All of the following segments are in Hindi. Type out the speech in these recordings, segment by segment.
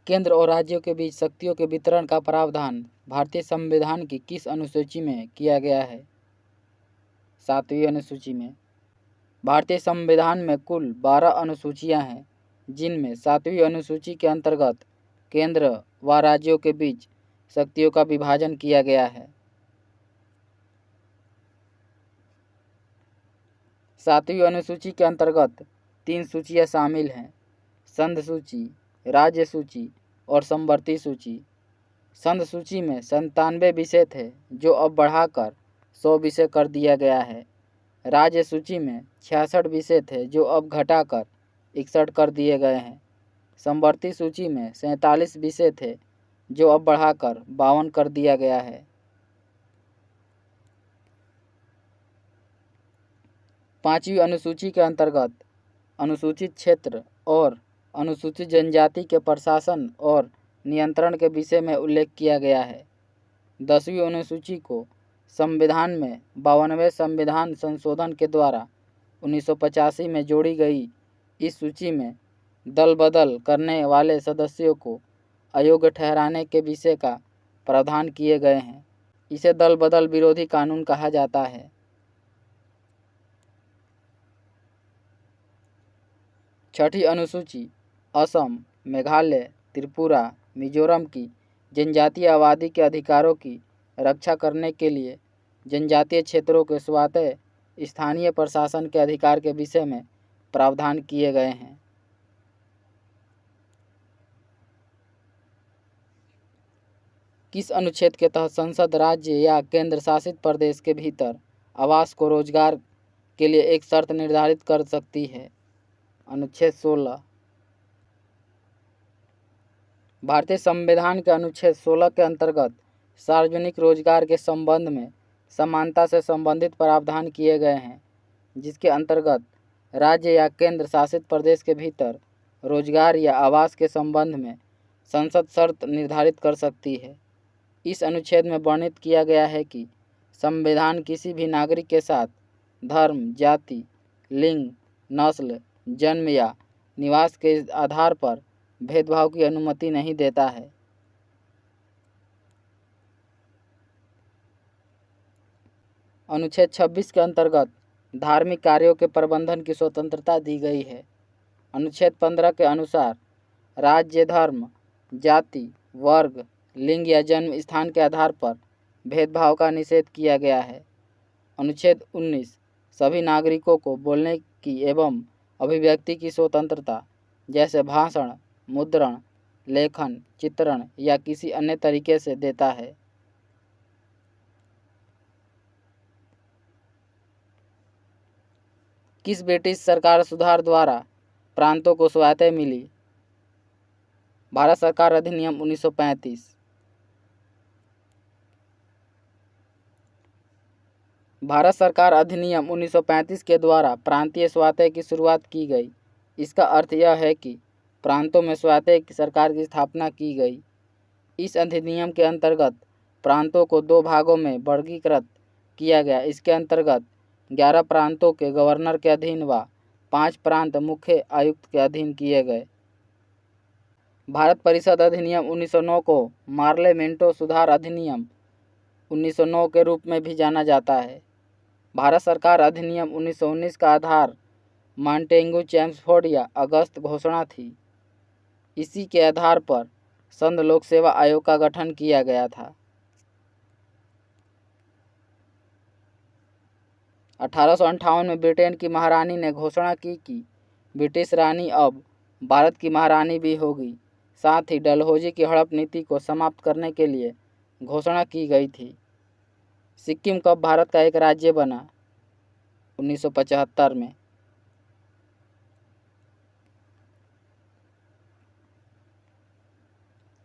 केंद्र और राज्यों के बीच शक्तियों के वितरण का प्रावधान भारतीय संविधान की किस अनुसूची में किया गया है? 7वीं अनुसूची में। भारतीय संविधान में कुल 12 अनुसूचियां हैं, जिनमें 7वीं अनुसूची के अंतर्गत केंद्र व राज्यों के बीच शक्तियों का विभाजन किया गया है। 7वीं अनुसूची के अंतर्गत 3 सूचियां शामिल हैं: संघ सूची, राज्य सूची और समवर्ती सूची। संघ सूची में 97 विषय थे, जो अब बढ़ाकर 100 विषय कर दिया गया है। राज्य सूची में 66 विषय थे, जो अब घटाकर 61 कर दिए गए हैं। समवर्ती सूची में 47 विषय थे, जो अब बढ़ाकर 52 कर दिया गया है। 5वीं अनुसूची के अंतर्गत अनुसूचित क्षेत्र और अनुसूचित जनजाति के प्रशासन और नियंत्रण के विषय में उल्लेख किया गया है। 10वीं अनुसूची को संविधान में 52वें संविधान संशोधन के द्वारा 1985 में जोड़ी गई। इस सूची में दल बदल करने वाले सदस्यों को अयोग्य ठहराने के विषय का प्रावधान किए गए हैं। इसे दल बदल विरोधी कानून कहा जाता है। 6ठी अनुसूची असम, मेघालय, त्रिपुरा, मिजोरम की जनजातीय आबादी के अधिकारों की रक्षा करने के लिए जनजातीय क्षेत्रों के स्वायत्त स्थानीय प्रशासन के अधिकार के विषय में प्रावधान किए गए हैं। किस अनुच्छेद के तहत संसद राज्य या केंद्र शासित प्रदेश के भीतर आवास को रोजगार के लिए एक शर्त निर्धारित कर सकती है? अनुच्छेद 16। भारतीय संविधान के अनुच्छेद 16 के अंतर्गत सार्वजनिक रोजगार के संबंध में समानता से संबंधित प्रावधान किए गए हैं, जिसके अंतर्गत राज्य या केंद्र शासित प्रदेश के भीतर रोजगार या आवास के संबंध में संसद शर्त निर्धारित कर सकती है। इस अनुच्छेद में वर्णित किया गया है कि संविधान किसी भी नागरिक के साथ धर्म, जाति, लिंग, नस्ल, जन्म या निवास के आधार पर भेदभाव की अनुमति नहीं देता है। अनुच्छेद 26 के अंतर्गत धार्मिक कार्यों के प्रबंधन की स्वतंत्रता दी गई है। अनुच्छेद 15 के अनुसार राज्य, धर्म, जाति, वर्ग, लिंग या जन्म स्थान के आधार पर भेदभाव का निषेध किया गया है। अनुच्छेद 19 सभी नागरिकों को बोलने की एवं अभिव्यक्ति की स्वतंत्रता, जैसे भाषण, मुद्रण, लेखन, चित्रण या किसी अन्य तरीके से देता है। किस ब्रिटिश सरकार सुधार द्वारा प्रांतों को स्वायत्तता मिली? भारत सरकार अधिनियम 1935। भारत सरकार अधिनियम 1935 के द्वारा प्रांतीय स्वायत्तता की शुरुआत की गई। इसका अर्थ यह है कि प्रांतों में स्वायत्त सरकार की स्थापना की गई। इस अधिनियम के अंतर्गत प्रांतों को 2 भागों में वर्गीकृत किया गया। इसके अंतर्गत 11 प्रांतों के गवर्नर के अधीन व 5 प्रांत मुख्य आयुक्त के अधीन किए गए। भारत परिषद अधिनियम 1909 को पार्लियामेंटो सुधार अधिनियम 1909 के रूप में भी जाना जाता है। भारत सरकार अधिनियम 1919 का आधार मॉन्टेग्यू चेम्सफोर्ड या अगस्त घोषणा थी। इसी के आधार पर संघ लोक सेवा आयोग का गठन किया गया था। 1858 में ब्रिटेन की महारानी ने घोषणा की कि ब्रिटिश रानी अब भारत की महारानी भी होगी। साथ ही डलहौजी की हड़प नीति को समाप्त करने के लिए घोषणा की गई थी। सिक्किम कब भारत का एक राज्य बना? 1975 में।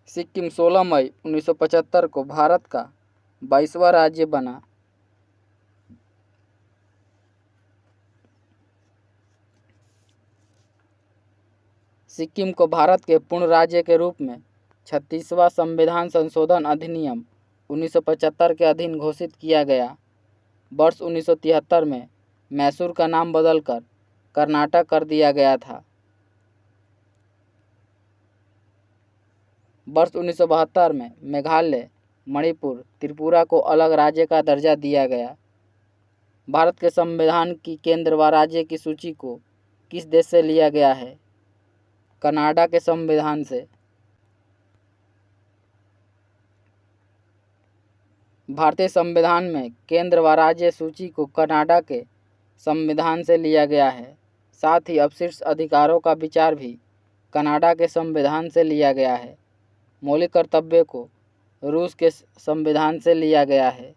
सिक्किम 16 मई 1975 को भारत का 22वां राज्य बना। सिक्किम को भारत के पूर्ण राज्य के रूप में 36वां संविधान संशोधन अधिनियम 1975 के अधीन घोषित किया गया। वर्ष 1973 में मैसूर का नाम बदलकर कर्नाटक कर दिया गया था। वर्ष 1972 में मेघालय, मणिपुर, त्रिपुरा को अलग राज्य का दर्जा दिया गया। भारत के संविधान की केंद्र व राज्य की सूची को किस देश से लिया गया है? कनाडा के संविधान से। भारतीय संविधान में केंद्र व राज्य सूची को कनाडा के संविधान से लिया गया है। साथ ही अपशिष्ट अधिकारों का विचार भी कनाडा के संविधान से लिया गया है। मौलिक कर्तव्य को रूस के संविधान से लिया गया है।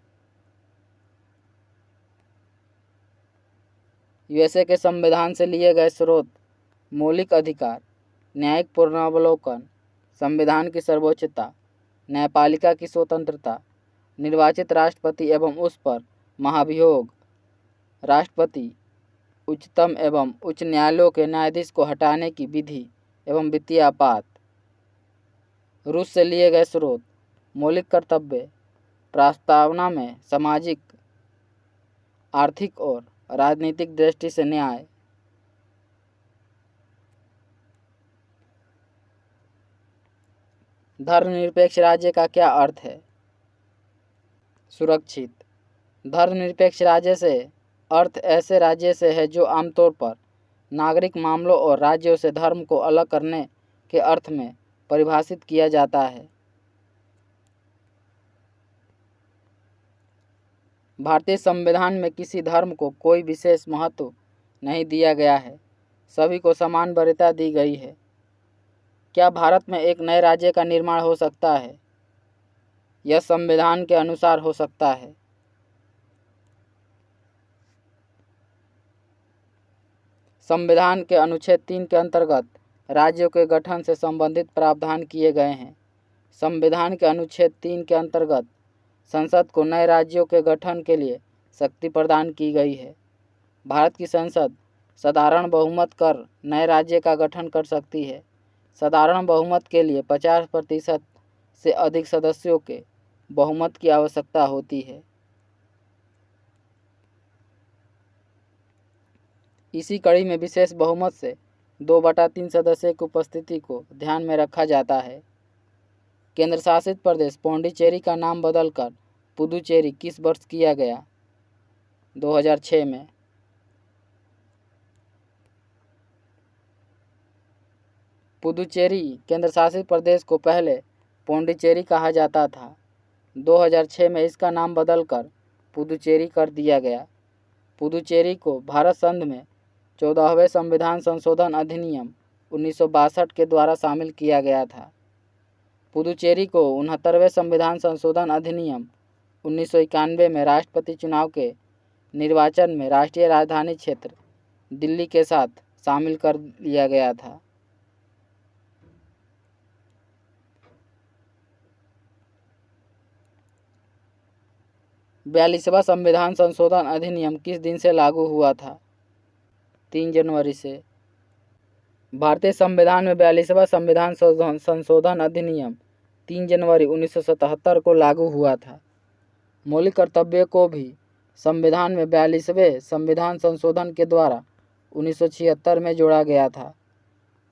यूएसए के संविधान से लिए गए स्रोत: मौलिक अधिकार, न्यायिक पुनरावलोकन, संविधान की सर्वोच्चता, न्यायपालिका की स्वतंत्रता, निर्वाचित राष्ट्रपति एवं उस पर महाभियोग, राष्ट्रपति, उच्चतम एवं उच्च न्यायालयों के न्यायाधीश को हटाने की विधि एवं वित्तीय आपात। रूस से लिए गए स्रोत: मौलिक कर्तव्य, प्रस्तावना में सामाजिक, आर्थिक और राजनीतिक दृष्टि से न्याय। धर्मनिरपेक्ष राज्य का क्या अर्थ है? सुरक्षित। धर्मनिरपेक्ष राज्य से अर्थ ऐसे राज्य से है जो आमतौर पर नागरिक मामलों और राज्यों से धर्म को अलग करने के अर्थ में परिभाषित किया जाता है। भारतीय संविधान में किसी धर्म को कोई विशेष महत्व नहीं दिया गया है, सभी को समान वरीयता दी गई है। क्या भारत में एक नए राज्य का निर्माण हो सकता है? यह संविधान के अनुसार हो सकता है। संविधान के अनुच्छेद 3 के अंतर्गत राज्यों के गठन से संबंधित प्रावधान किए गए हैं। संविधान के अनुच्छेद 3 के अंतर्गत संसद को नए राज्यों के गठन के लिए शक्ति प्रदान की गई है। भारत की संसद साधारण बहुमत कर नए राज्य का गठन कर सकती है। साधारण बहुमत के लिए 50% से अधिक सदस्यों के बहुमत की आवश्यकता होती है। इसी कड़ी में विशेष बहुमत से 2/3 सदस्य की उपस्थिति को ध्यान में रखा जाता है। केंद्र शासित प्रदेश पौंडीचेरी का नाम बदलकर पुदुचेरी किस वर्ष किया गया? 2006 में। पुदुचेरी केंद्र शासित प्रदेश को पहले पौंडीचेरी कहा जाता था। 2006 में इसका नाम बदलकर पुदुचेरी कर दिया गया। पुदुचेरी को भारत संघ में 14वें संविधान संशोधन अधिनियम 1962 के द्वारा शामिल किया गया था। पुदुचेरी को 69वें संविधान संशोधन अधिनियम 1991 में राष्ट्रपति चुनाव के निर्वाचन में राष्ट्रीय राजधानी क्षेत्र दिल्ली के साथ शामिल कर लिया गया था। बयालीसवां संविधान संशोधन अधिनियम किस दिन से लागू हुआ था? 3 जनवरी से। भारतीय संविधान में 42वां संविधान संशोधन अधिनियम 3 जनवरी 1977 को लागू हुआ था। मौलिक कर्तव्य को भी संविधान में 42वें संविधान संशोधन के द्वारा 1976 में जोड़ा गया था।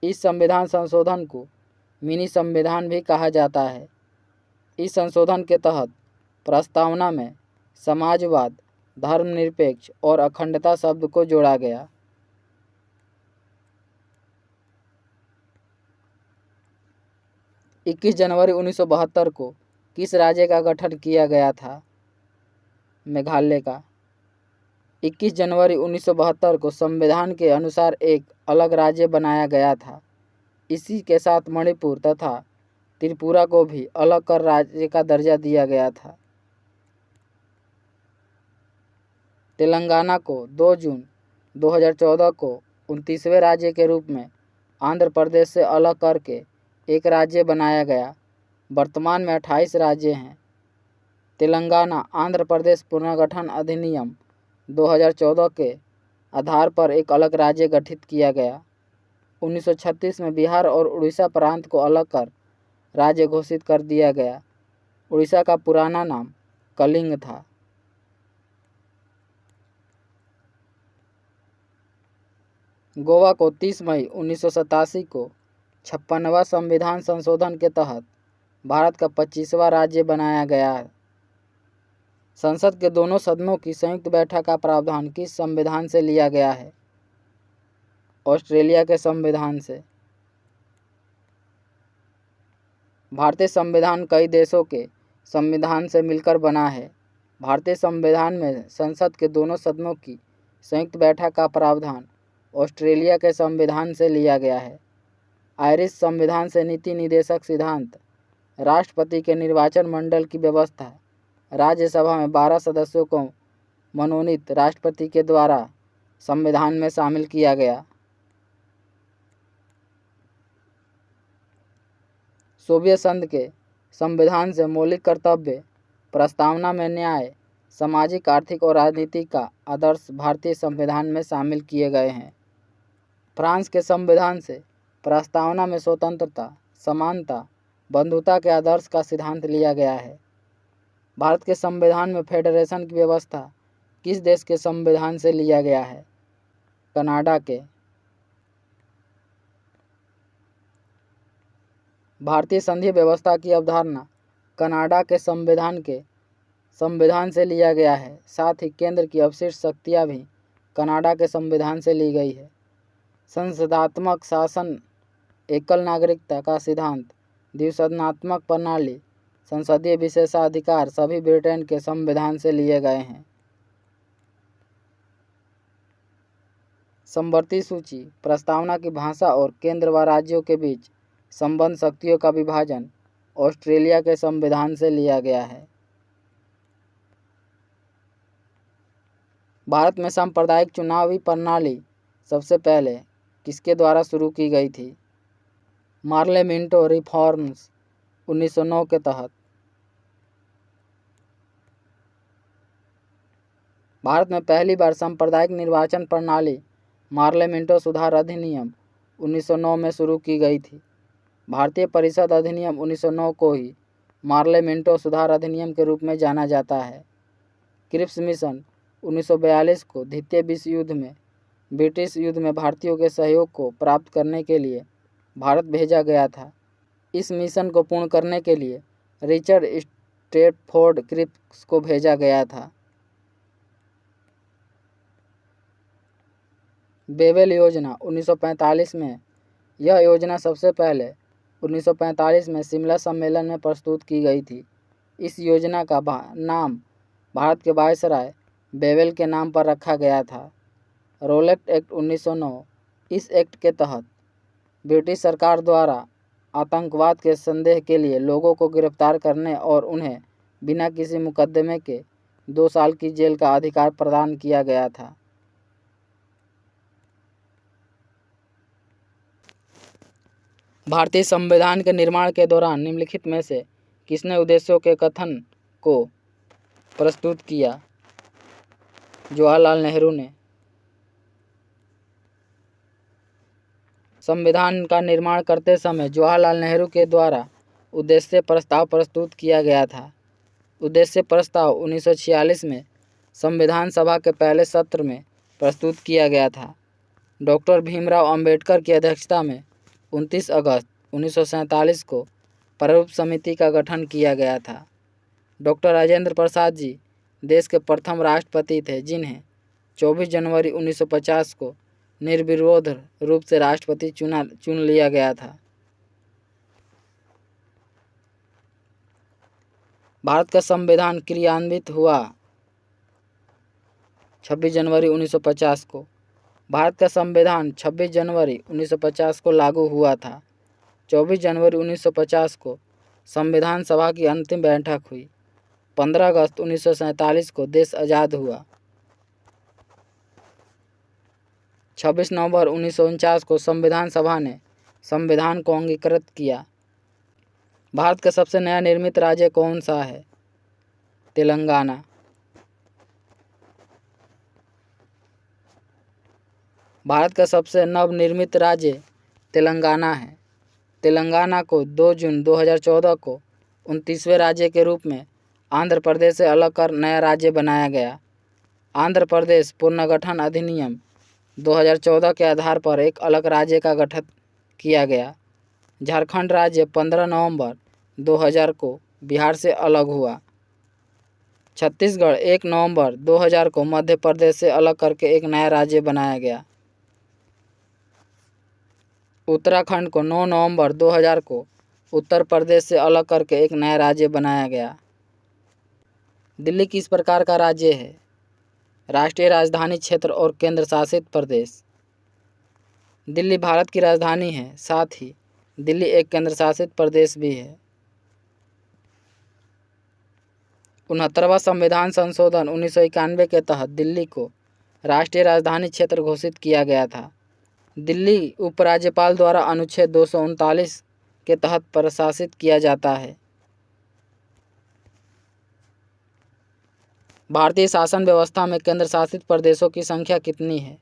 इस संविधान संशोधन को मिनी संविधान भी कहा जाता है। इस संशोधन के तहत प्रस्तावना में समाजवाद, धर्मनिरपेक्ष और अखंडता शब्द को जोड़ा गया। इक्कीस जनवरी 1972 को किस राज्य का गठन किया गया था? मेघालय का। 21 जनवरी 1972 को संविधान के अनुसार एक अलग राज्य बनाया गया था। इसी के साथ मणिपुर तथा त्रिपुरा को भी अलग कर राज्य का दर्जा दिया गया था। तेलंगाना को 2 जून 2014 को 29वें राज्य के रूप में आंध्र प्रदेश से अलग करके एक राज्य बनाया गया। वर्तमान में 28 राज्य हैं। तेलंगाना आंध्र प्रदेश पुनर्गठन अधिनियम 2014 के आधार पर एक अलग राज्य गठित किया गया। 1936 में बिहार और उड़ीसा प्रांत को अलग कर राज्य घोषित कर दिया गया। उड़ीसा का पुराना नाम कलिंग था। गोवा को 30 मई 1987 को 56वां संविधान संशोधन के तहत भारत का 25वां राज्य बनाया गया। संसद के दोनों सदनों की संयुक्त बैठक का प्रावधान किस संविधान से लिया गया है? ऑस्ट्रेलिया के संविधान से। भारतीय संविधान कई देशों के संविधान से मिलकर बना है। भारतीय संविधान में संसद के दोनों सदनों की संयुक्त बैठक का प्रावधान ऑस्ट्रेलिया के संविधान से लिया गया है। आयरिश संविधान से नीति निदेशक सिद्धांत, राष्ट्रपति के निर्वाचन मंडल की व्यवस्था, राज्यसभा में 12 सदस्यों को मनोनीत राष्ट्रपति के द्वारा संविधान में शामिल किया गया। सोवियत संघ के संविधान से मौलिक कर्तव्य प्रस्तावना में न्याय, सामाजिक, आर्थिक और राजनीतिक का आदर्श भारतीय संविधान में शामिल किए गए हैं। फ्रांस के संविधान से प्रस्तावना में स्वतंत्रता, समानता, बंधुता के आदर्श का सिद्धांत लिया गया है। भारत के संविधान में फेडरेशन की व्यवस्था किस देश के संविधान से लिया गया है? कनाडा के। भारतीय संघीय व्यवस्था की अवधारणा कनाडा के संविधान से लिया गया है। साथ ही केंद्र की अवशिष्ट शक्तियाँ भी कनाडा के संविधान से ली गई है। संसदात्मक शासन, एकल नागरिकता का सिद्धांत, द्विसदनात्मक प्रणाली, संसदीय विशेषाधिकार सभी ब्रिटेन के संविधान से लिए गए हैं। समवर्ती सूची प्रस्तावना की भाषा और केंद्र व राज्यों के बीच संबंध शक्तियों का विभाजन ऑस्ट्रेलिया के संविधान से लिया गया है। भारत में सांप्रदायिक चुनावी प्रणाली सबसे पहले किसके द्वारा शुरू की गई थी? मार्लेमिंटो रिफॉर्म्स 1909 के तहत। भारत में पहली बार सांप्रदायिक निर्वाचन प्रणाली मार्लेमिंटो सुधार अधिनियम 1909 में शुरू की गई थी। भारतीय परिषद अधिनियम 1909 को ही मार्लेमिंटो सुधार अधिनियम के रूप में जाना जाता है। क्रिप्स मिशन 1942 को द्वितीय विश्व युद्ध में ब्रिटिश युद्ध में भारतीयों के सहयोग को प्राप्त करने के लिए भारत भेजा गया था। इस मिशन को पूर्ण करने के लिए रिचर्ड स्ट्रैटफोर्ड क्रिप्स को भेजा गया था। बेवेल योजना 1945 में। यह योजना सबसे पहले 1945 में शिमला सम्मेलन में प्रस्तुत की गई थी। इस योजना का नाम भारत के वायसराय बेवेल के नाम पर रखा गया था। Rowlatt act 1909। इस एक्ट के तहत ब्रिटिश सरकार द्वारा आतंकवाद के संदेह के लिए लोगों को गिरफ्तार करने और उन्हें बिना किसी मुकदमे के 2 साल की जेल का अधिकार प्रदान किया गया था। भारतीय संविधान के निर्माण के दौरान निम्नलिखित में से किसने उद्देश्यों के कथन को प्रस्तुत किया? जवाहरलाल नेहरू ने। संविधान का निर्माण करते समय जवाहरलाल नेहरू के द्वारा उद्देश्य प्रस्ताव प्रस्तुत किया गया था। उद्देश्य प्रस्ताव 1946 में संविधान सभा के पहले सत्र में प्रस्तुत किया गया था। डॉक्टर भीमराव अंबेडकर की अध्यक्षता में 29 अगस्त 1947 को प्रारूप समिति का गठन किया गया था। डॉक्टर राजेंद्र प्रसाद जी देश के प्रथम राष्ट्रपति थे जिन्हें 24 जनवरी 1950 को निर्विरोध रूप से राष्ट्रपति चुन लिया गया था। भारत का संविधान क्रियान्वित हुआ 26 जनवरी 1950 को। भारत का संविधान 26 जनवरी 1950 को लागू हुआ था। 24 जनवरी 1950 को संविधान सभा की अंतिम बैठक हुई। 15 अगस्त 1947 को देश आज़ाद हुआ। 26 नवंबर 1949 को संविधान सभा ने संविधान को अंगीकृत किया। भारत का सबसे नया निर्मित राज्य कौन सा है? तेलंगाना। भारत का सबसे नवनिर्मित राज्य तेलंगाना है। तेलंगाना को 2 जून 2014 को 29वें राज्य के रूप में आंध्र प्रदेश से अलग कर नया राज्य बनाया गया। आंध्र प्रदेश पुनर्गठन अधिनियम 2014 के आधार पर एक अलग राज्य का गठन किया गया। झारखंड राज्य 15 नवंबर 2000 को बिहार से अलग हुआ। छत्तीसगढ़ 1 नवंबर 2000 को मध्य प्रदेश से अलग करके एक नया राज्य बनाया गया। उत्तराखंड को 9 नवंबर 2000 को उत्तर प्रदेश से अलग करके एक नया राज्य बनाया गया। दिल्ली किस प्रकार का राज्य है? राष्ट्रीय राजधानी क्षेत्र और केंद्र शासित प्रदेश। दिल्ली भारत की राजधानी है, साथ ही दिल्ली एक केंद्र शासित प्रदेश भी है। 69वां संविधान संशोधन 1991 के तहत दिल्ली को राष्ट्रीय राजधानी क्षेत्र घोषित किया गया था। दिल्ली उपराज्यपाल द्वारा अनुच्छेद 239 के तहत प्रशासित किया जाता है। भारतीय शासन व्यवस्था में केंद्र शासित प्रदेशों की संख्या कितनी है?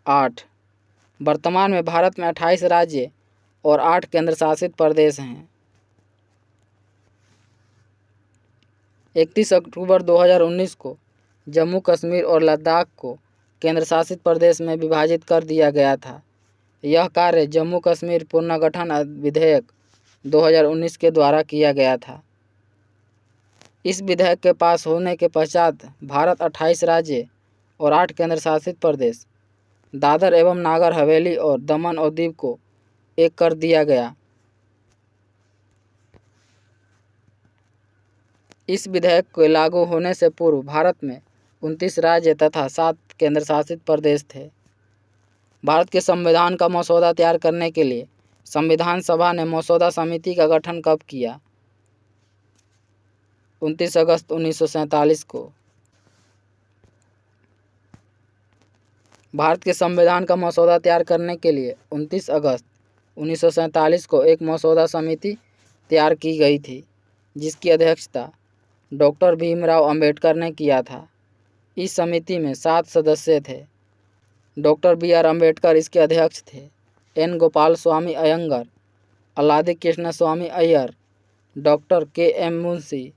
8। वर्तमान में भारत में 28 राज्य और 8 केंद्र शासित प्रदेश हैं। 31 अक्टूबर 2019 को जम्मू कश्मीर और लद्दाख को केंद्र शासित प्रदेश में विभाजित कर दिया गया था। यह कार्य जम्मू कश्मीर पुनर्गठन विधेयक 2019 के द्वारा किया गया था। इस विधेयक के पास होने के पश्चात भारत 28 राज्य और 8 केंद्र शासित प्रदेश, दादर एवं नागर हवेली और दमन और दीव को एक कर दिया गया। इस विधेयक के लागू होने से पूर्व भारत में 29 राज्य तथा 7 केंद्र शासित प्रदेश थे। भारत के संविधान का मसौदा तैयार करने के लिए संविधान सभा ने मसौदा समिति का गठन कब किया? 29 अगस्त 1947 को। भारत के संविधान का मसौदा तैयार करने के लिए 29 अगस्त 1947 को एक मसौदा समिति तैयार की गई थी, जिसकी अध्यक्षता डॉक्टर भीमराव अंबेडकर ने किया था। इस समिति में 7 सदस्य थे। Doctor B R. अंबेडकर इसके अध्यक्ष थे। N. Gopal Swami Ayyangar, Alladi Krishna Swami Iyer, doctor K M. Munshi,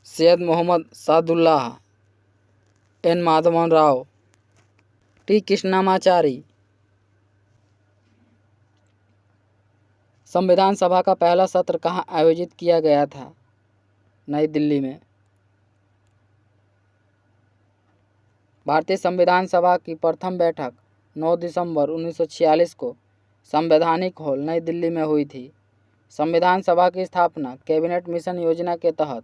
Syed Mohammad Saadulla, N. Madhavan Rao, T. Krishnamachari. संविधान सभा का पहला सत्र कहाँ आयोजित किया गया था? नई दिल्ली में। भारतीय संविधान सभा की प्रथम बैठक 9 दिसंबर 1946 को संवैधानिक हॉल नई दिल्ली में हुई थी। संविधान सभा की स्थापना कैबिनेट मिशन योजना के तहत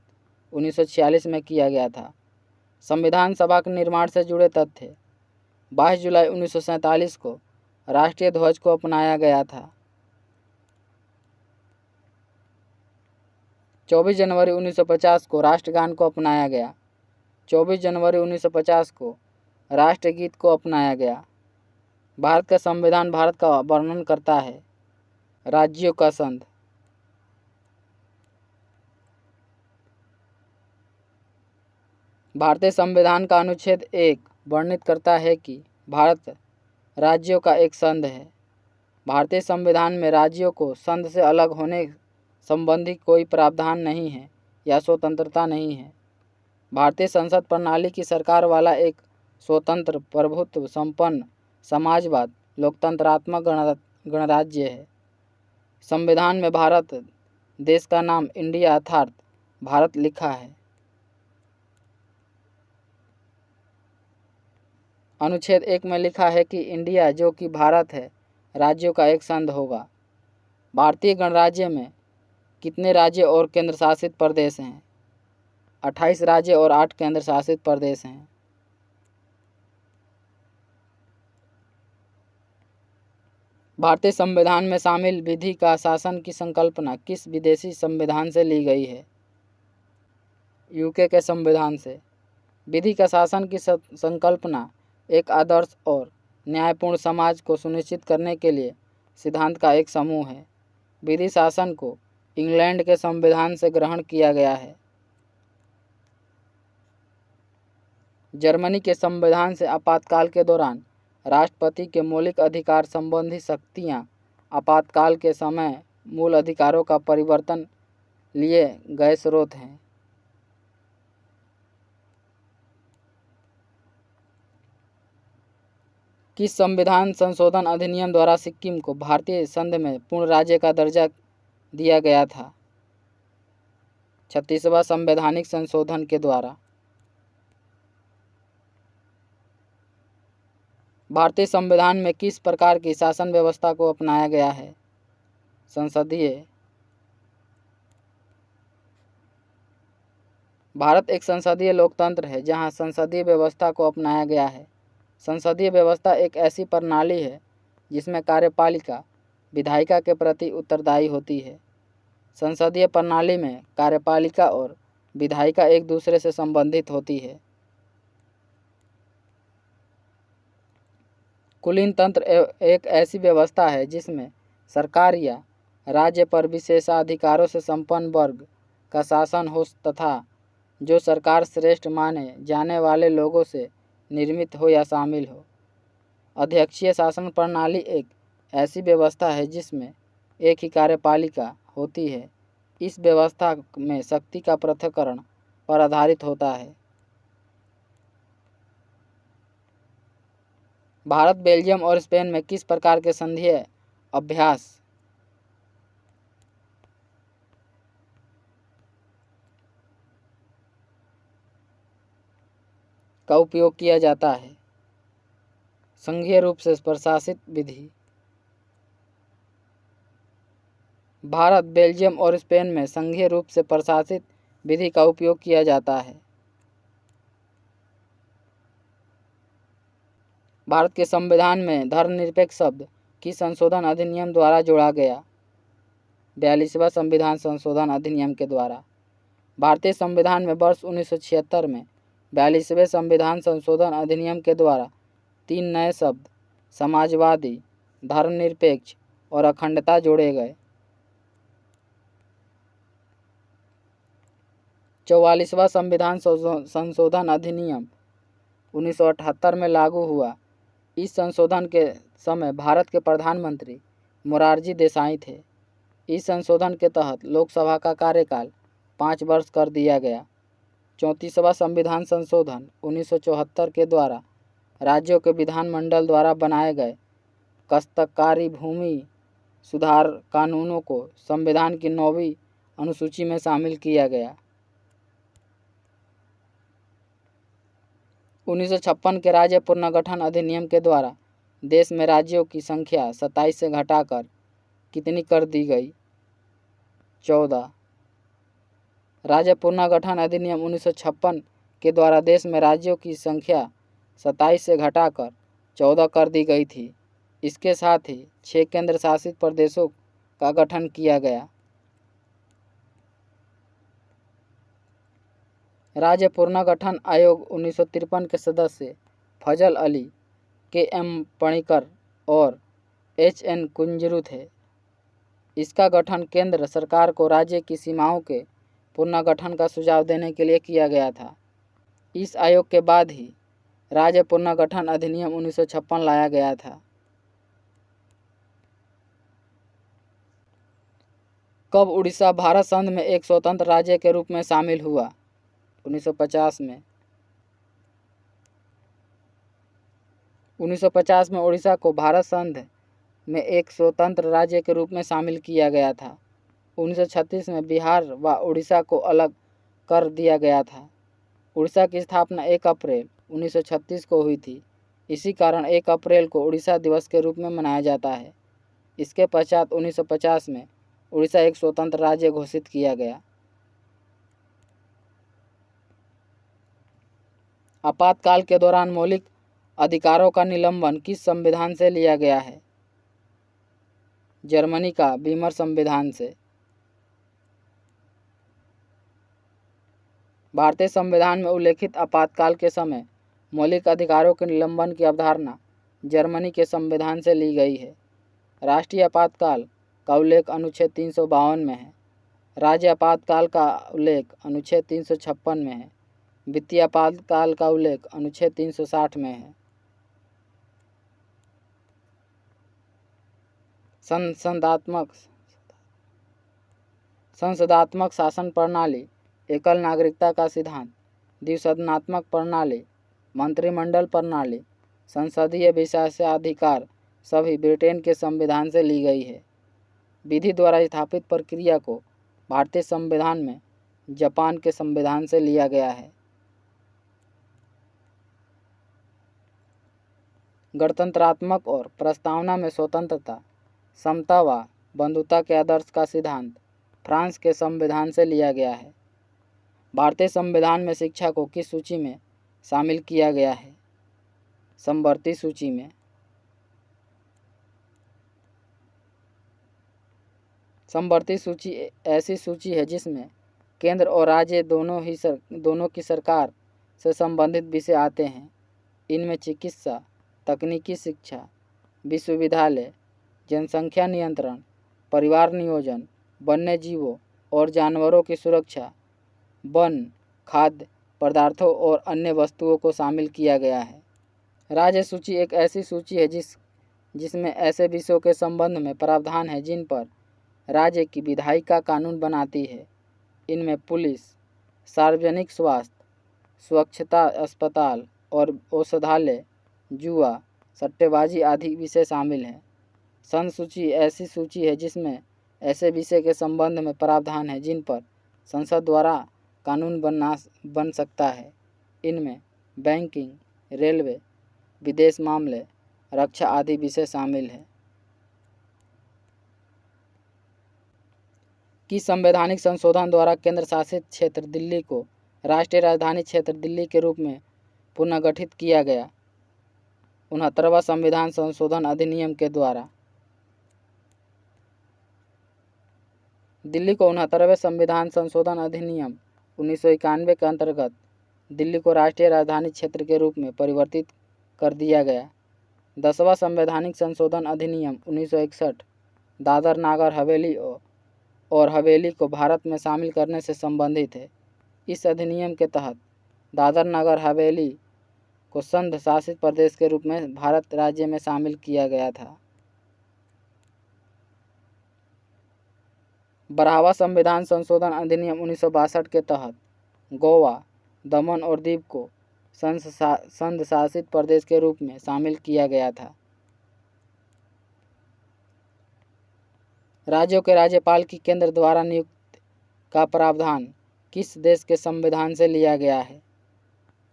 1946 में किया गया था। संविधान सभा के निर्माण से जुड़े तथ्य: 22 जुलाई 1947 को राष्ट्रीय ध्वज को अपनाया गया था। 24 जनवरी 1950 को राष्ट्रगान को अपनाया गया। 24 जनवरी 1950 को राष्ट्रगीत को अपनाया गया। भारत का संविधान भारत का वर्णन करता है। राज्यों का संघ। भारतीय संविधान का अनुच्छेद 1 वर्णित करता है कि भारत राज्यों का एक संघ है। भारतीय संविधान में राज्यों को संघ से अलग होने संबंधी कोई प्रावधान नहीं है या स्वतंत्रता नहीं है। भारतीय संसद प्रणाली की सरकार वाला एक स्वतंत्र, प्रभुत्व संपन्न, समाजवाद, लोकतंत्रात्मक गणराज्य है। संविधान में भारत देश का नाम इंडिया अर्थात भारत लिखा है। अनुच्छेद 1 में लिखा है कि इंडिया, जो कि भारत है, राज्यों का एक संघ होगा। भारतीय गणराज्य में कितने राज्य और केंद्र शासित प्रदेश हैं? 28 राज्य और 8 केंद्र शासित प्रदेश हैं। भारतीय संविधान में शामिल विधि का शासन की संकल्पना किस विदेशी संविधान से ली गई है? यूके के संविधान से। विधि का शासन की संकल्पना एक आदर्श और न्यायपूर्ण समाज को सुनिश्चित करने के लिए सिद्धांत का एक समूह है। विधि शासन को इंग्लैंड के संविधान से ग्रहण किया गया है। जर्मनी के संविधान से आपातकाल के दौरान राष्ट्रपति के मौलिक अधिकार संबंधी शक्तियां आपातकाल के समय मूल अधिकारों का परिवर्तन लिए गए स्रोत हैं। किस संविधान संशोधन अधिनियम द्वारा सिक्किम को भारतीय संघ में पूर्ण राज्य का दर्जा दिया गया था? 36वां संवैधानिक संशोधन के द्वारा। भारतीय संविधान में किस प्रकार की शासन व्यवस्था को अपनाया गया है? संसदीय। भारत एक संसदीय लोकतंत्र है जहां संसदीय व्यवस्था को अपनाया गया है। संसदीय व्यवस्था एक ऐसी प्रणाली है जिसमें कार्यपालिका विधायिका के प्रति उत्तरदायी होती है। संसदीय प्रणाली में कार्यपालिका और विधायिका एक दूसरे से संबंधित होती है। कुलीन तंत्र एक ऐसी व्यवस्था है जिसमें सरकार या राज्य पर विशेषाधिकारों से संपन्न वर्ग का शासन हो तथा जो सरकार श्रेष्ठ माने जाने वाले लोगों से निर्मित हो या शामिल हो। अध्यक्षीय शासन प्रणाली एक ऐसी व्यवस्था है जिसमें एक ही कार्यपालिका होती है। इस व्यवस्था में शक्ति का पृथक्करण पर आधारित होता है। भारत, बेल्जियम और स्पेन में किस प्रकार के संघीय अभ्यास का उपयोग किया जाता है? संघीय रूप से प्रशासित विधि। भारत, बेल्जियम और स्पेन में संघीय रूप से प्रशासित विधि का उपयोग किया जाता है। भारत के संविधान में धर्मनिरपेक्ष शब्द किस संशोधन अधिनियम द्वारा जोड़ा गया? 42वां संविधान संशोधन अधिनियम के द्वारा। भारतीय संविधान में वर्ष 1976 में 42वें संविधान संशोधन अधिनियम के द्वारा 3 नए शब्द समाजवादी, धर्मनिरपेक्ष और अखंडता जोड़े गए। 44वां संविधान संशोधन अधिनियम 1978 में लागू हुआ। इस संशोधन के समय भारत के प्रधानमंत्री मोरारजी देसाई थे। इस संशोधन के तहत लोकसभा का कार्यकाल 5 वर्ष कर दिया गया। 34वां संविधान संशोधन 1974 के द्वारा राज्यों के विधानमंडल द्वारा बनाए गए काश्तकारी भूमि सुधार कानूनों को संविधान की 9वीं अनुसूची में शामिल किया गया। 1956 के राज्य पुनर्गठन अधिनियम के द्वारा देश में राज्यों की संख्या 27 से घटाकर कितनी कर दी गई? 14। राज्य पुनर्गठन अधिनियम 1956 के द्वारा देश में राज्यों की संख्या 27 से घटाकर 14 कर दी गई थी। इसके साथ ही 6 केंद्र शासित प्रदेशों का गठन किया गया। राज्य पुनर्गठन आयोग 1953 के सदस्य फजल अली, के.एम. पणिकर और एच.एन. कुंजरू थे। इसका गठन केंद्र सरकार को राज्य की सीमाओं के पुनर्गठन का सुझाव देने के लिए किया गया था। इस आयोग के बाद ही राज्य पुनर्गठन अधिनियम 1956 लाया गया था। कब उड़ीसा भारत संघ में एक स्वतंत्र राज्य के रूप में शामिल हुआ? 1950 में। 1950 में उड़ीसा को भारत संघ में एक स्वतंत्र राज्य के रूप में शामिल किया गया था। 1936 में बिहार व उड़ीसा को अलग कर दिया गया था। उड़ीसा की स्थापना 1 अप्रैल 1936 को हुई थी। इसी कारण 1 अप्रैल को उड़ीसा दिवस के रूप में मनाया जाता है। इसके पश्चात 1950 में उड़ीसा एक स्वतंत्र राज्य घोषित किया गया। आपातकाल के दौरान मौलिक अधिकारों का निलंबन किस संविधान से लिया गया है? जर्मनी का बीमर संविधान से। भारतीय संविधान में उल्लेखित आपातकाल के समय मौलिक अधिकारों के निलंबन की अवधारणा जर्मनी के संविधान से ली गई है। राष्ट्रीय आपातकाल का उल्लेख अनुच्छेद 352 में है। राज्य आपातकाल का उल्लेख अनुच्छेद 356 में है। वित्तीय आपातकाल का उल्लेख अनुच्छेद 360 में है। संसदात्मक शासन प्रणाली, एकल नागरिकता का सिद्धांत, द्विसदनात्मक प्रणाली, मंत्रिमंडल प्रणाली, संसदीय विशेषाधिकार सभी ब्रिटेन के संविधान से ली गई है। विधि द्वारा स्थापित प्रक्रिया को भारतीय संविधान में जापान के संविधान से लिया गया है। गणतंत्रात्मक और प्रस्तावना में स्वतंत्रता, समता व बंधुता के आदर्श का सिद्धांत फ्रांस के संविधान से लिया गया है। भारतीय संविधान में शिक्षा को किस सूची में शामिल किया गया है? समवर्ती सूची में। समवर्ती सूची ऐसी सूची है जिसमें केंद्र और राज्य दोनों की सरकार से संबंधित विषय आते हैं। इनमें चिकित्सा, तकनीकी शिक्षा, विश्वविद्यालय, जनसंख्या नियंत्रण, परिवार नियोजन, वन्य जीवों और जानवरों की सुरक्षा, वन, खाद्य पदार्थों और अन्य वस्तुओं को शामिल किया गया है। राज्य सूची एक ऐसी सूची है जिसमें ऐसे विषयों के संबंध में प्रावधान है जिन पर राज्य की विधायिका कानून बनाती है। इनमें पुलिस, सार्वजनिक स्वास्थ्य, स्वच्छता, अस्पताल और औषधालय, जुआ, सट्टेबाजी आदि विषय शामिल हैं। संघ सूची ऐसी सूची है जिसमें ऐसे विषय के संबंध में प्रावधान है जिन पर संसद द्वारा कानून बन सकता है। इनमें बैंकिंग, रेलवे, विदेश मामले, रक्षा आदि विषय शामिल हैं। कि संवैधानिक संशोधन द्वारा केंद्र शासित क्षेत्र दिल्ली को राष्ट्रीय राजधानी क्षेत्र दिल्ली के रूप में पुनर्गठित किया गया। 69वां संविधान संशोधन अधिनियम के द्वारा दिल्ली को 69वें संविधान संशोधन अधिनियम 1991 के अंतर्गत दिल्ली को राष्ट्रीय राजधानी क्षेत्र के रूप में परिवर्तित कर दिया गया। 10वां संवैधानिक संशोधन अधिनियम 1961 दादर नागर हवेली और हवेली को भारत में शामिल करने से संबंधित है। इस अधिनियम के तहत दादर नगर हवेली को संघ शासित प्रदेश के रूप में भारत राज्य में शामिल किया गया था। 12वां संविधान संशोधन अधिनियम 1962 के तहत गोवा, दमन और दीव को संघ शासित प्रदेश के रूप में शामिल किया गया था। राज्यों के राज्यपाल की केंद्र द्वारा नियुक्ति का प्रावधान किस देश के संविधान से लिया गया है?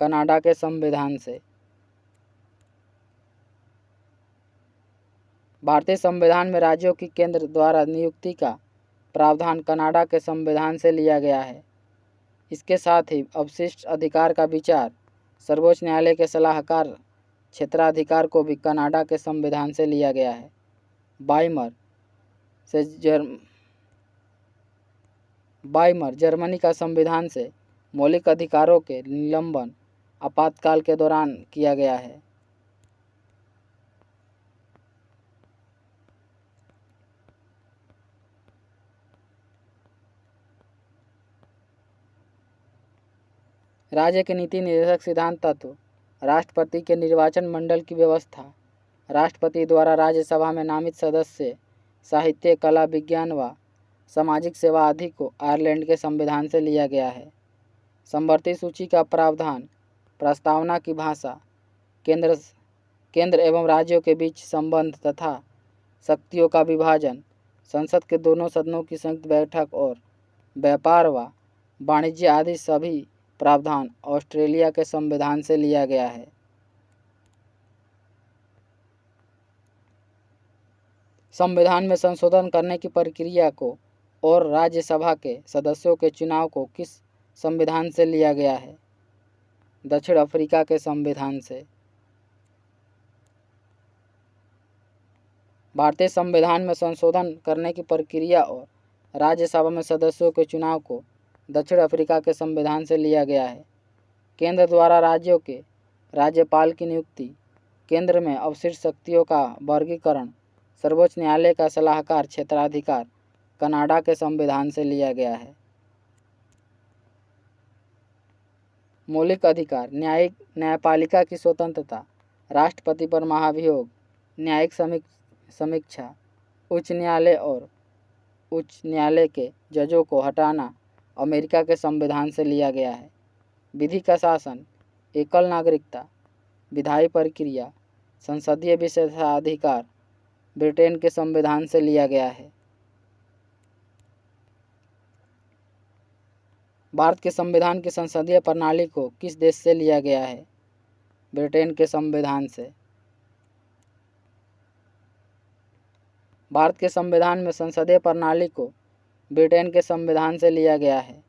कनाडा के संविधान से। भारतीय संविधान में राज्यों की केंद्र द्वारा नियुक्ति का प्रावधान कनाडा के संविधान से लिया गया है। इसके साथ ही अवशिष्ट अधिकार का विचार सर्वोच्च न्यायालय के सलाहकार क्षेत्राधिकार को भी कनाडा के संविधान से लिया गया है। वाइमर जर्मनी का संविधान से मौलिक अधिकारों के निलंबन आपातकाल के दौरान किया गया है। राज्य के नीति निर्देशक सिद्धांत तत्व, राष्ट्रपति के निर्वाचन मंडल की व्यवस्था, राष्ट्रपति द्वारा राज्यसभा में नामित सदस्य, साहित्य, कला, विज्ञान व सामाजिक सेवा आदि को आयरलैंड के संविधान से लिया गया है। समवर्ती सूची का प्रावधान, प्रस्तावना की भाषा, केंद्र एवं राज्यों के बीच संबंध तथा शक्तियों का विभाजन, संसद के दोनों सदनों की संयुक्त बैठक और व्यापार व वाणिज्य आदि सभी प्रावधान ऑस्ट्रेलिया के संविधान से लिया गया है। संविधान में संशोधन करने की प्रक्रिया को और राज्यसभा के सदस्यों के चुनाव को किस संविधान से लिया गया है? दक्षिण अफ्रीका के संविधान से। भारतीय संविधान में संशोधन करने की प्रक्रिया और राज्यसभा में सदस्यों के चुनाव को दक्षिण अफ्रीका के संविधान से लिया गया है। केंद्र द्वारा राज्यों के राज्यपाल की नियुक्ति, केंद्र में अवशिष्ट शक्तियों का वर्गीकरण, सर्वोच्च न्यायालय का सलाहकार क्षेत्राधिकार कनाडा के संविधान से लिया गया है। मौलिक अधिकार, न्यायपालिका की स्वतंत्रता, राष्ट्रपति पर महाभियोग, न्यायिक समीक्षा, उच्च न्यायालय और उच्च न्यायालय के जजों को हटाना अमेरिका के संविधान से लिया गया है। विधि का शासन, एकल नागरिकता, विधायी प्रक्रिया, संसदीय विशेषाधिकार ब्रिटेन के संविधान से लिया गया है। भारत के संविधान की संसदीय प्रणाली को किस देश से लिया गया है? ब्रिटेन के संविधान से। भारत के संविधान में संसदीय प्रणाली को ब्रिटेन के संविधान से लिया गया है।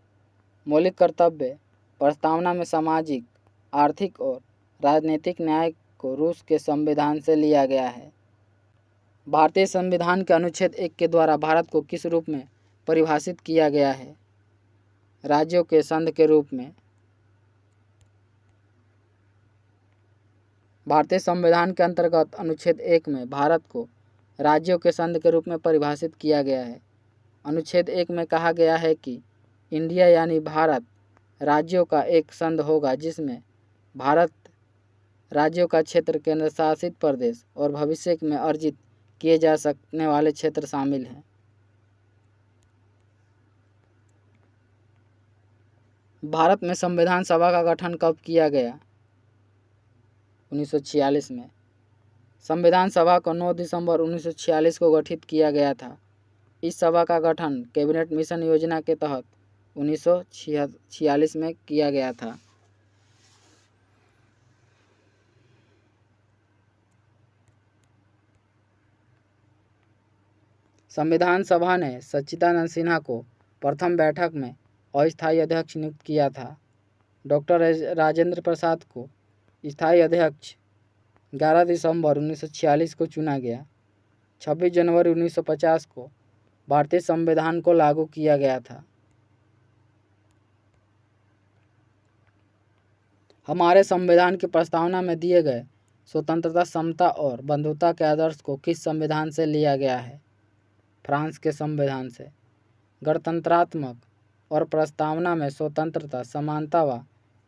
मौलिक कर्तव्य प्रस्तावना में सामाजिक, आर्थिक और राजनीतिक न्याय को रूस के संविधान से लिया गया है। भारतीय संविधान के अनुच्छेद 1 के द्वारा भारत को किस रूप में परिभाषित किया गया है? राज्यों के संघ के रूप में। भारतीय संविधान के अंतर्गत अनुच्छेद 1 में भारत को राज्यों के संघ के रूप में परिभाषित किया गया है। अनुच्छेद 1 में कहा गया है कि इंडिया यानी भारत राज्यों का एक संघ होगा जिसमें भारत राज्यों का क्षेत्र, केंद्र शासित प्रदेश और भविष्य में अर्जित किए जा सकने वाले क्षेत्र शामिल हैं। भारत में संविधान सभा का गठन कब किया गया? 1946 में। संविधान सभा को 9 दिसंबर 1946 को गठित किया गया था। इस सभा का गठन कैबिनेट मिशन योजना के तहत 1946 में किया गया था। संविधान सभा ने सच्चिदानंद सिन्हा को प्रथम बैठक में अस्थायी अध्यक्ष नियुक्त किया था। डॉक्टर राजेंद्र प्रसाद को स्थायी अध्यक्ष 11 दिसंबर 1946 को चुना गया। 26 जनवरी 1950 को भारतीय संविधान को लागू किया गया था। हमारे संविधान की प्रस्तावना में दिए गए स्वतंत्रता, समता और बंधुता के आदर्श को किस संविधान से लिया गया है? फ्रांस के संविधान से। गणतंत्रात्मक और प्रस्तावना में स्वतंत्रता, समानता व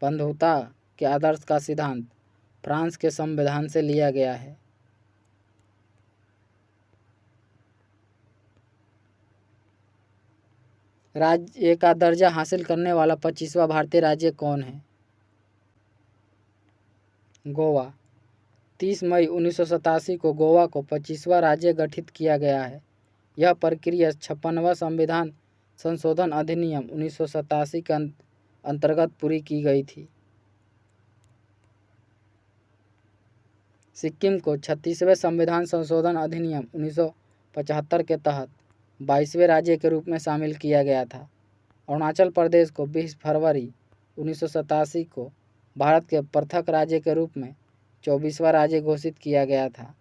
बंधुता के आदर्श का सिद्धांत फ्रांस के संविधान से लिया गया है। राज्य का दर्जा हासिल करने वाला 25वां भारतीय राज्य कौन है? गोवा। 30 मई 1987 को गोवा को 25वां राज्य गठित किया गया है। यह प्रक्रिया 56वां संविधान संशोधन अधिनियम 1987 के अंतर्गत पूरी की गई थी। सिक्किम को 36वें संविधान संशोधन अधिनियम 1975 के तहत 22वें राज्य के रूप में शामिल किया गया था। अरुणाचल प्रदेश को 20 फरवरी 1987 को भारत के पृथक राज्य के रूप में 24वां राज्य घोषित किया गया था।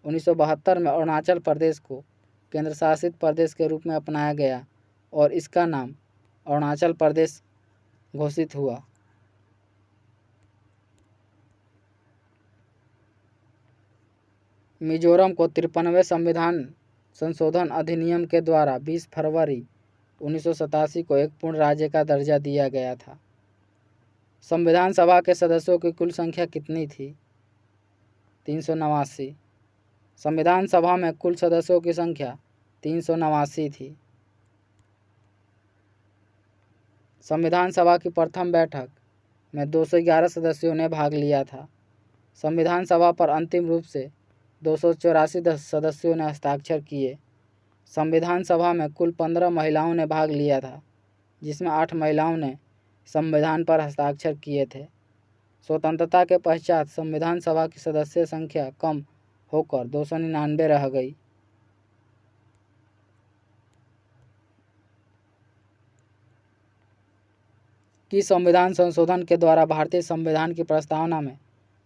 1972 में अरुणाचल प्रदेश को केंद्र शासित प्रदेश के रूप में अपनाया गया और इसका नाम अरुणाचल प्रदेश घोषित हुआ। मिजोरम को 53वें संविधान संशोधन अधिनियम के द्वारा 20 फरवरी 1987 को एक पूर्ण राज्य का दर्जा दिया गया था। संविधान सभा के सदस्यों की कुल संख्या कितनी थी? 389। संविधान सभा में कुल सदस्यों की संख्या 389 थी। संविधान सभा की प्रथम बैठक में 211 सदस्यों ने भाग लिया था। संविधान सभा पर अंतिम रूप से 284 सदस्यों ने हस्ताक्षर किए। संविधान सभा में कुल 15 महिलाओं ने भाग लिया था, जिसमें 8 महिलाओं ने संविधान पर हस्ताक्षर किए थे। स्वतंत्रता के पश्चात संविधान सभा की सदस्य संख्या कम होकर 299 रह गई। कि संविधान संशोधन के द्वारा भारतीय संविधान की प्रस्तावना में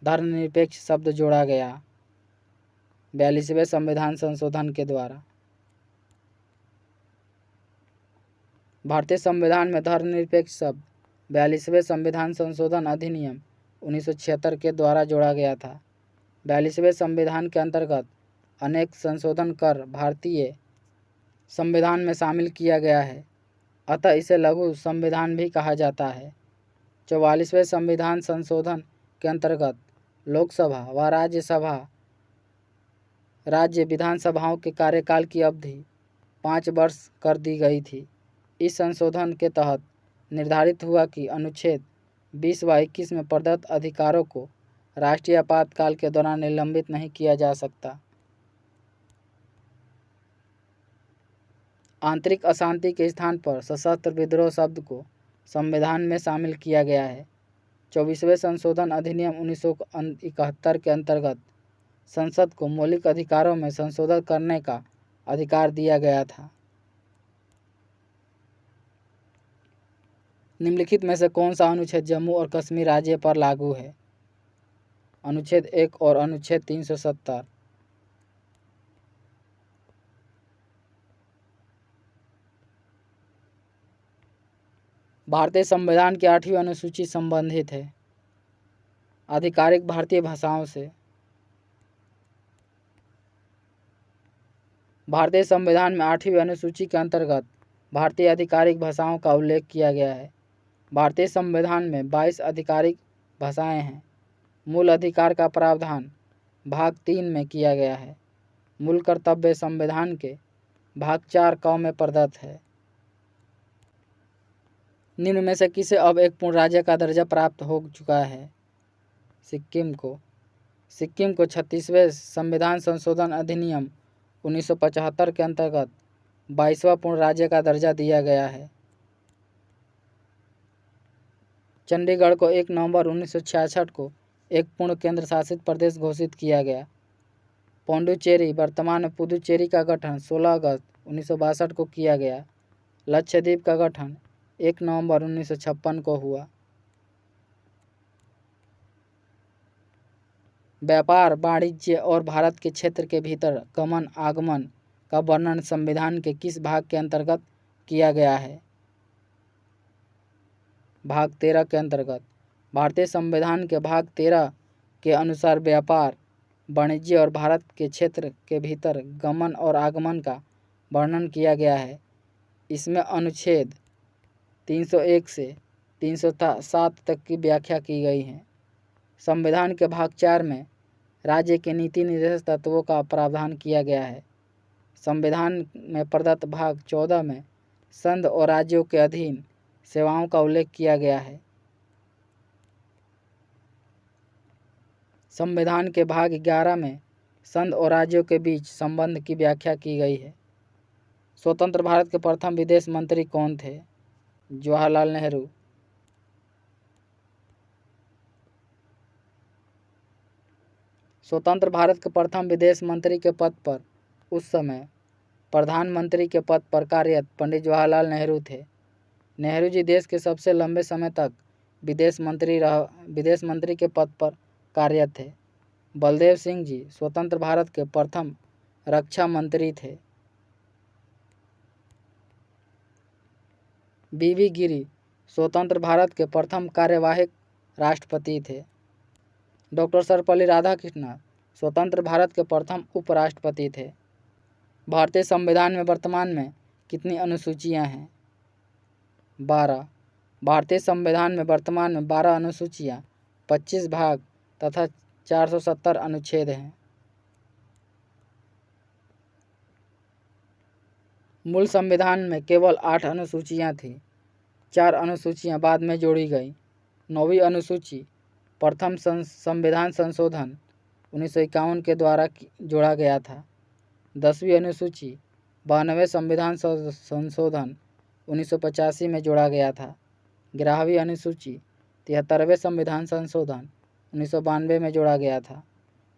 धर्मनिरपेक्ष शब्द जोड़ा गया? 42वें संविधान संशोधन के द्वारा। भारतीय संविधान में धर्मनिरपेक्ष शब्द 42वें संविधान संशोधन अधिनियम 1976 के द्वारा जोड़ा गया था। 42वें संविधान के अंतर्गत अनेक संशोधन कर भारतीय संविधान में शामिल किया गया है, अतः इसे लघु संविधान भी कहा जाता है। 44वें संविधान संशोधन के अंतर्गत लोकसभा व राज्य विधानसभाओं के कार्यकाल की अवधि 5 वर्ष कर दी गई थी। इस संशोधन के तहत निर्धारित हुआ कि अनुच्छेद 20 व 21 में प्रदत्त अधिकारों को राष्ट्रीय आपातकाल के दौरान निलंबित नहीं किया जा सकता। आंतरिक अशांति के स्थान पर सशस्त्र विद्रोह शब्द को संविधान में शामिल किया गया है। 24वें संशोधन अधिनियम 1971 के अंतर्गत संसद को मौलिक अधिकारों में संशोधन करने का अधिकार दिया गया था। निम्नलिखित में से कौन सा अनुच्छेद जम्मू और कश्मीर राज्य पर लागू है? अनुच्छेद 1 और अनुच्छेद 370। भारतीय संविधान की 8वीं अनुसूची संबंधित है आधिकारिक भारतीय भाषाओं से। भारतीय संविधान में 8वीं अनुसूची के अंतर्गत भारतीय आधिकारिक भाषाओं का उल्लेख किया गया है। भारतीय संविधान में 22 आधिकारिक भाषाएं हैं। मूल अधिकार का प्रावधान भाग 3 में किया गया है। मूल कर्तव्य संविधान के भाग 4 क में प्रदत्त है। निम्न में से किसे अब एक पूर्ण राज्य का दर्जा प्राप्त हो चुका है? सिक्किम को। सिक्किम को 36वें संविधान संशोधन अधिनियम 1975 के अंतर्गत 22वां पूर्ण राज्य का दर्जा दिया गया है। चंडीगढ़ को 1 नवंबर 1966 को एक पूर्ण केंद्र शासित प्रदेश घोषित किया गया। पौंडुचेरी वर्तमान में पुदुचेरी का गठन 16 अगस्त 1962 को किया गया। लक्षद्वीप का गठन 1 नवंबर 1956 को हुआ। व्यापार, वाणिज्य और भारत के क्षेत्र के भीतर गमन आगमन का वर्णन संविधान के किस भाग के अंतर्गत किया गया है? भाग 13 के अंतर्गत। भारतीय संविधान के भाग 13 के अनुसार व्यापार, वाणिज्य और भारत के क्षेत्र के भीतर गमन और आगमन का वर्णन किया गया है। इसमें अनुच्छेद 301 से 307 तक की व्याख्या की गई है। संविधान के भाग 4 में राज्य के नीति निर्देशक तत्वों का प्रावधान किया गया है। संविधान में प्रदत्त भाग 14 में संघ और राज्यों के अधीन सेवाओं का उल्लेख किया गया है। संविधान के भाग 11 में संघ और राज्यों के बीच संबंध की व्याख्या की गई है। स्वतंत्र भारत के प्रथम विदेश मंत्री कौन थे? जवाहरलाल नेहरू। स्वतंत्र भारत के प्रथम विदेश मंत्री के पद पर उस समय प्रधानमंत्री के पद पर कार्यरत पंडित जवाहरलाल नेहरू थे। नेहरू जी देश के सबसे लंबे समय तक विदेश मंत्री के पद पर कार्यरत थे। बलदेव सिंह जी स्वतंत्र भारत के प्रथम रक्षा मंत्री थे। बीवी गिरी स्वतंत्र भारत के प्रथम कार्यवाहक राष्ट्रपति थे। डॉक्टर सर्वपल्ली राधाकृष्णन स्वतंत्र भारत के प्रथम उपराष्ट्रपति थे। भारतीय संविधान में वर्तमान में कितनी अनुसूचियां हैं? 12। भारतीय संविधान में वर्तमान में 12 अनुसूचियां, 25 भाग तथा 470 अनुच्छेद हैं। मूल संविधान में केवल 8 अनुसूचियां थीं। 4 अनुसूचियां बाद में जोड़ी गईं। 9वीं अनुसूची प्रथम संविधान संशोधन 1951 के द्वारा जोड़ा गया था। 10वीं अनुसूची 92वें संविधान संशोधन 1985 में जोड़ा गया था। 11वीं अनुसूची 73वें संविधान संशोधन 1992 में जोड़ा गया था।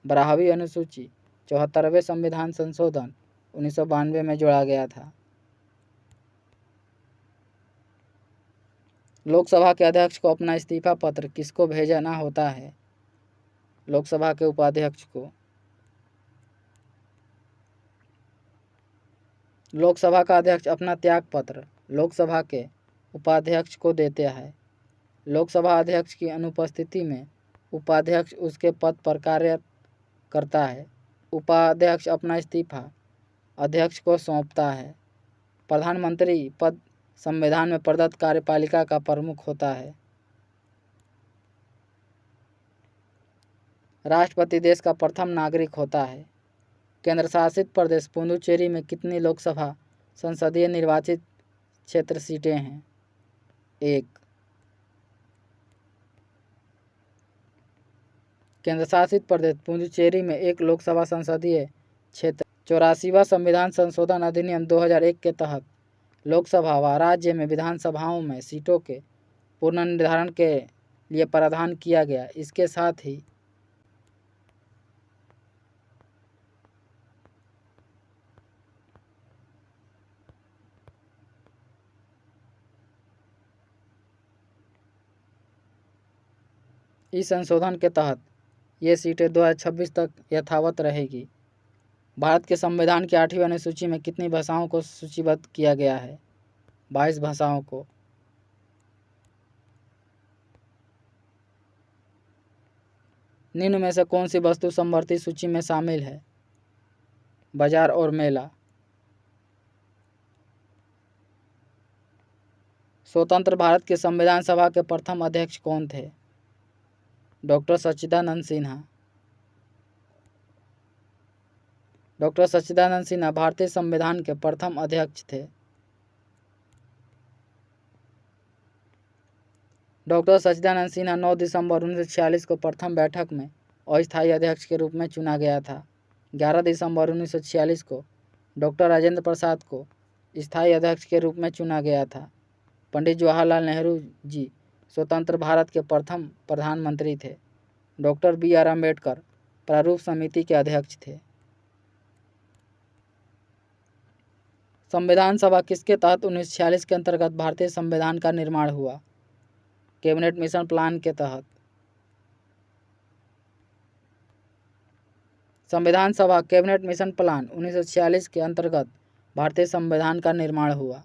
12वीं अनुसूची 74वें संविधान संशोधन 1992 में जोड़ा गया था। लोकसभा के अध्यक्ष को अपना इस्तीफा पत्र किसको भेजना होता है? लोकसभा के उपाध्यक्ष को। लोकसभा का अध्यक्ष अपना त्याग पत्र लोकसभा के उपाध्यक्ष को देते हैं। लोकसभा अध्यक्ष की अनुपस्थिति में उपाध्यक्ष उसके पद पर कार्य करता है। उपाध्यक्ष अपना इस्तीफा अध्यक्ष को सौंपता है। प्रधानमंत्री पद संविधान में प्रदत्त कार्यपालिका का प्रमुख होता है। राष्ट्रपति देश का प्रथम नागरिक होता है। केंद्र शासित प्रदेश पुडुचेरी में कितनी लोकसभा संसदीय निर्वाचित क्षेत्र सीटें हैं? 1। केंद्र शासित प्रदेश पुडुचेरी में एक लोकसभा संसदीय क्षेत्र। 84वां संविधान संशोधन अधिनियम 2001 के तहत लोकसभा व राज्य में विधानसभाओं में सीटों के पुनर्निर्धारण के लिए प्रावधान किया गया। इसके साथ ही इस संशोधन के तहत ये सीटें 2026 तक यथावत रहेगी। भारत के संविधान की 8वीं अनुसूची में कितनी भाषाओं को सूचीबद्ध किया गया है? 22 भाषाओं को। निम्न में से कौन सी वस्तु समवर्ती सूची में शामिल है? बाजार और मेला। स्वतंत्र भारत के संविधान सभा के प्रथम अध्यक्ष कौन थे? डॉक्टर सच्चिदानंद सिन्हा। डॉक्टर सच्चिदानंद सिन्हा भारतीय संविधान के प्रथम अध्यक्ष थे। डॉक्टर सच्चिदानंद सिन्हा 9 दिसंबर 1946 को प्रथम बैठक में अस्थायी अध्यक्ष के रूप में चुना गया था। 11 दिसंबर 1946 को डॉक्टर राजेंद्र प्रसाद को स्थायी अध्यक्ष के रूप में चुना गया था। पंडित जवाहरलाल नेहरू जी स्वतंत्र भारत के प्रथम प्रधानमंत्री थे। डॉक्टर BR अम्बेडकर प्रारूप समिति के अध्यक्ष थे। संविधान सभा किसके तहत 1946 के अंतर्गत भारतीय संविधान का निर्माण हुआ? कैबिनेट मिशन प्लान के तहत। संविधान सभा कैबिनेट मिशन प्लान 1946 के अंतर्गत भारतीय संविधान का निर्माण हुआ।